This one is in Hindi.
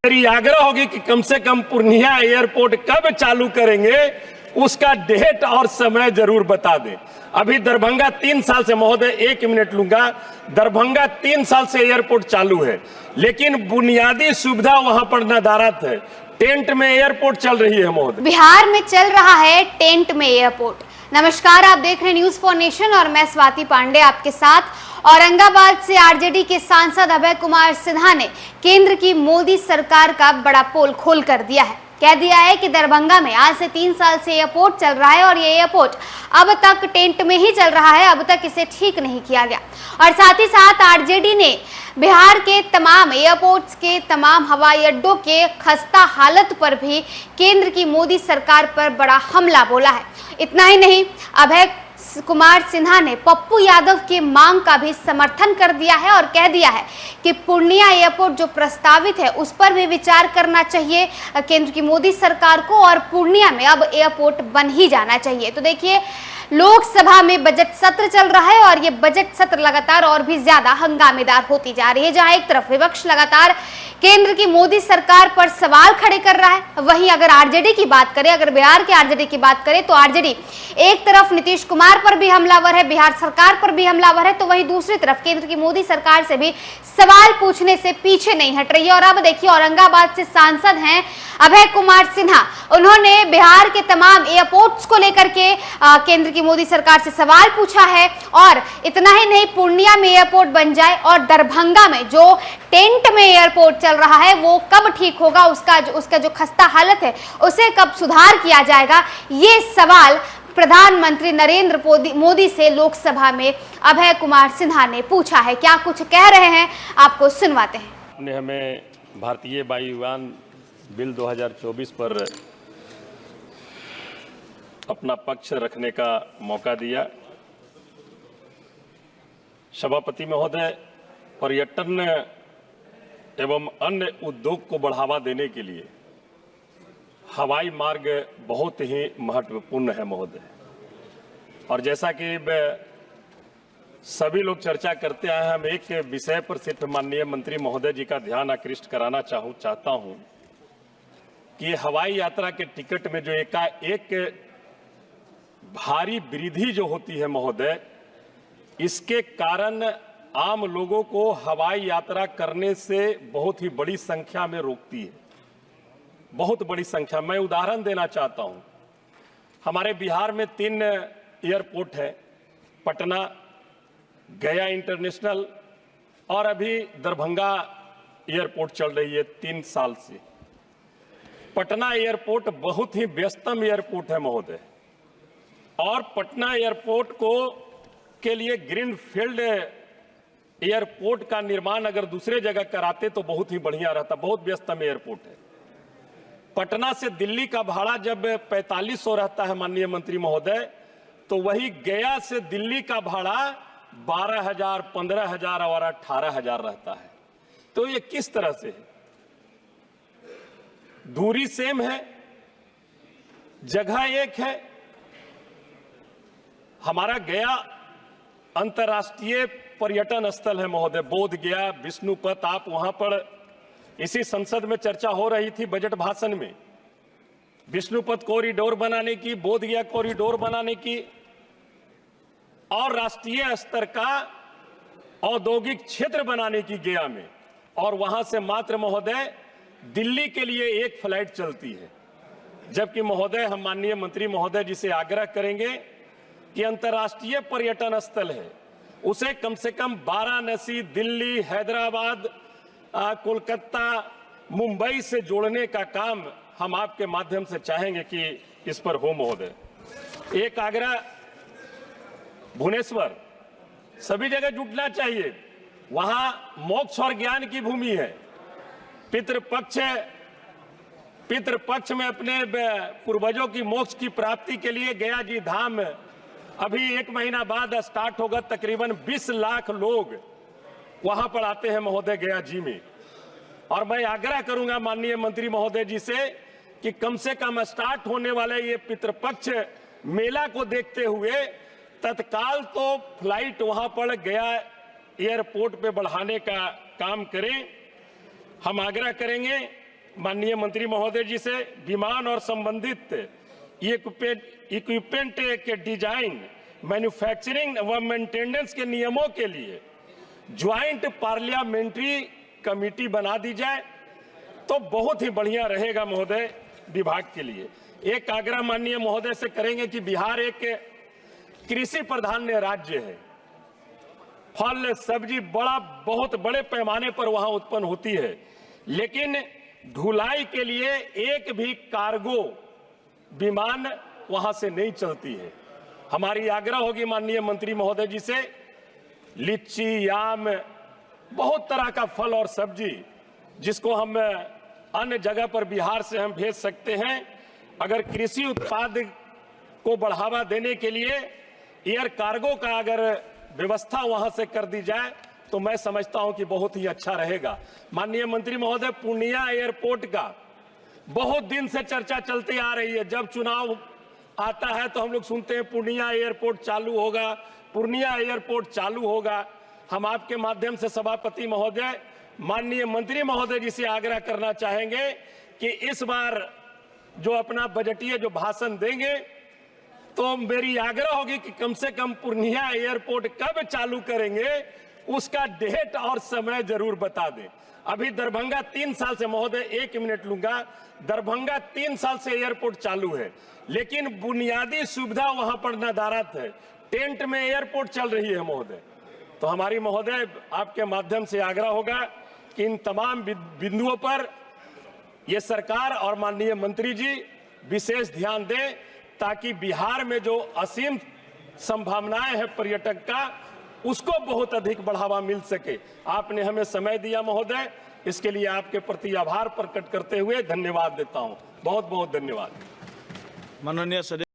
मेरी आग्रह होगी कि कम से कम पूर्णिया एयरपोर्ट कब चालू करेंगे उसका डेट और समय जरूर बता दें। अभी दरभंगा 3 साल से, महोदय 1 मिनट लूंगा, दरभंगा 3 साल से एयरपोर्ट चालू है, लेकिन बुनियादी सुविधा वहां पर नदारद है। टेंट में एयरपोर्ट चल रही है महोदय। बिहार में चल रहा है टेंट में एयरपोर्ट। नमस्कार, आप देख रहे हैं न्यूज फॉर नेशन और मैं स्वाति पांडे आपके साथ। औरंगाबाद से आरजेडी के सांसद अभय कुमार सिन्हा ने केंद्र की मोदी सरकार का बड़ा पोल खोल कर दिया है। कह दिया है कि दरभंगा में आज से 3 साल से एयरपोर्ट चल रहा है और ये एयरपोर्ट अब तक टेंट में ही चल रहा है, अब तक इसे ठीक नहीं किया गया। और साथ ही साथ आरजेडी ने बिहार के तमाम एयरपोर्ट्स के तमाम हवाई अड्डों के खस्ता हालत पर भी केंद्र की मोदी सरकार पर बड़ा हमला बोला है। इतना ही नहीं, अभय कुमार सिन्हा ने पप्पू यादव की मांग का भी समर्थन कर दिया है और कह दिया है कि पूर्णिया एयरपोर्ट जो प्रस्तावित है उस पर भी विचार करना चाहिए केंद्र की मोदी सरकार को और पूर्णिया में अब एयरपोर्ट बन ही जाना चाहिए। तो देखिए, लोकसभा में बजट सत्र चल रहा है और ये बजट सत्र लगातार और भी ज्यादा हंगामेदार होती जा रही है। जहां एक तरफ विपक्ष लगातार केंद्र की मोदी सरकार पर सवाल खड़े कर रहा है, वहीं अगर आरजेडी की बात करें, अगर बिहार के आरजेडी की बात करें तो आरजेडी एक तरफ नीतीश कुमार पर भी हमलावर है, बिहार सरकार पर भी हमलावर है, तो वहीं दूसरी तरफ केंद्र की मोदी सरकार से भी सवाल पूछने से पीछे नहीं हट रही है। और अब देखिए, औरंगाबाद से सांसद हैं अभय कुमार सिन्हा, उन्होंने बिहार के तमाम एयरपोर्ट्स को लेकर के केंद्र की मोदी सरकार से सवाल पूछा है। और इतना ही नहीं, पूर्णिया में एयरपोर्ट बन जाए और दरभंगा में जो टेंट में एयरपोर्ट चल रहा है वो कब ठीक होगा, उसका जो खस्ता हालत है उसे कब सुधार किया जाएगा, ये सवाल प्रधानमंत्री नरेंद्र मोदी से लोकसभा में अभय कुमार सिन्हा ने पूछा है। क्या कुछ कह रहे हैं, आपको सुनवाते हैं। आपने हमें भारतीय वायुयान बिल 2024 पर अपना पक्ष रखने का मौका दिया। सभापति महोदय, पर्यटन एवं अन्य उद्योग को बढ़ावा देने के लिए हवाई मार्ग बहुत ही महत्वपूर्ण है महोदय। और जैसा कि सभी लोग चर्चा करते आए हैं, हम एक विषय पर सिर्फ माननीय मंत्री महोदय जी का ध्यान आकृष्ट कराना चाहता हूं कि हवाई यात्रा के टिकट में जो एकाएक भारी वृद्धि जो होती है महोदय, इसके कारण आम लोगों को हवाई यात्रा करने से बहुत ही बड़ी संख्या में रोकती है, बहुत बड़ी संख्या। मैं उदाहरण देना चाहता हूं, हमारे बिहार में 3 एयरपोर्ट है, पटना, गया इंटरनेशनल और अभी दरभंगा एयरपोर्ट चल रही है 3 साल से। पटना एयरपोर्ट बहुत ही व्यस्तम एयरपोर्ट है महोदय, और पटना एयरपोर्ट के लिए ग्रीनफील्ड एयरपोर्ट का निर्माण अगर दूसरे जगह कराते तो बहुत ही बढ़िया रहता। बहुत व्यस्तम एयरपोर्ट है। पटना से दिल्ली का भाड़ा जब 4500 रहता है माननीय मंत्री महोदय, तो वही गया से दिल्ली का भाड़ा 12,000, 15,000 और 18,000 रहता है। तो ये किस तरह से है? दूरी सेम है, जगह एक है। हमारा गया अंतर्राष्ट्रीय पर्यटन स्थल है महोदय, बोध गया, विष्णुपद। आप वहां पर इसी संसद में चर्चा हो रही थी बजट भाषण में, विष्णुपद कॉरिडोर बनाने की, बोध गया कॉरिडोर बनाने की, और राष्ट्रीय स्तर का औद्योगिक क्षेत्र बनाने की गया में। और वहां से मात्र महोदय दिल्ली के लिए एक फ्लाइट चलती है। जबकि महोदय, हम माननीय मंत्री महोदय जी से आग्रह करेंगे कि अंतर्राष्ट्रीय पर्यटन स्थल है, उसे कम से कम वाराणसी, दिल्ली, हैदराबाद, कोलकाता, मुंबई से जोड़ने का काम हम आपके माध्यम से चाहेंगे कि इस पर हो महोदय। एक आग्रह, भुवनेश्वर, सभी जगह जुटना चाहिए। वहां मोक्ष और ज्ञान की भूमि है। पितृपक्ष में अपने पूर्वजों की मोक्ष की प्राप्ति के लिए गया जी धाम अभी 1 महीना बाद स्टार्ट होगा। तकरीबन 20 लाख लोग वहां पर आते हैं महोदय गया जी में। और मैं आग्रह करूंगा माननीय मंत्री महोदय जी से कि कम से कम स्टार्ट होने वाले ये पितृपक्ष मेला को देखते हुए तत्काल तो फ्लाइट वहां पर गया एयरपोर्ट पे बढ़ाने का काम करें। हम आग्रह करेंगे माननीय मंत्री महोदय जी से विमान और संबंधित इक्विपमेंट के डिजाइन, मैन्युफैक्चरिंग व मेंटेनेंस के नियमों के लिए ज्वाइंट पार्लियामेंट्री कमेटी बना दी जाए तो बहुत ही बढ़िया रहेगा महोदय विभाग के लिए। एक आग्रह माननीय महोदय से करेंगे कि बिहार एक कृषि प्रधान राज्य है। फल सब्जी बहुत बड़े पैमाने पर वहां उत्पन्न होती है, लेकिन ढुलाई के लिए एक भी कार्गो विमान वहां से नहीं चलती है। हमारी आग्रह होगी माननीय मंत्री महोदय जी से, लीची, आम, बहुत तरह का फल और सब्जी जिसको हम अन्य जगह पर बिहार से हम भेज सकते हैं, अगर कृषि उत्पाद को बढ़ावा देने के लिए एयर कार्गो का अगर व्यवस्था वहां से कर दी जाए तो मैं समझता हूं कि बहुत ही अच्छा रहेगा। माननीय मंत्री महोदय, पूर्णिया एयरपोर्ट का बहुत दिन से चर्चा चलती आ रही है। जब चुनाव आता है तो हम लोग सुनते हैं पूर्णिया एयरपोर्ट चालू होगा, पूर्णिया एयरपोर्ट चालू होगा। हम आपके माध्यम से सभापति महोदय, माननीय मंत्री महोदय जी से आग्रह करना चाहेंगे कि इस बार जो अपना बजटीय जो भाषण देंगे तो मेरी आग्रह होगी कि कम से कम पूर्णिया एयरपोर्ट कब चालू करेंगे उसका डेट और समय जरूर बता दें। अभी दरभंगा 3 साल से, महोदय 1 मिनट लूंगा, दरभंगा 3 साल से एयरपोर्ट चालू है, लेकिन बुनियादी सुविधा वहां पर नदारद है। टेंट में एयरपोर्ट चल रही है महोदय। तो हमारी महोदय आपके माध्यम से आग्रह होगा कि इन तमाम बिंदुओं पर ये सरकार और माननीय मंत्री जी विशेष ध्यान दें ताकि बिहार में जो असीम संभावनाएं हैं पर्यटक का, उसको बहुत अधिक बढ़ावा मिल सके। आपने हमें समय दिया महोदय, इसके लिए आपके प्रति आभार प्रकट करते हुए धन्यवाद देता हूं। बहुत बहुत धन्यवाद। माननीय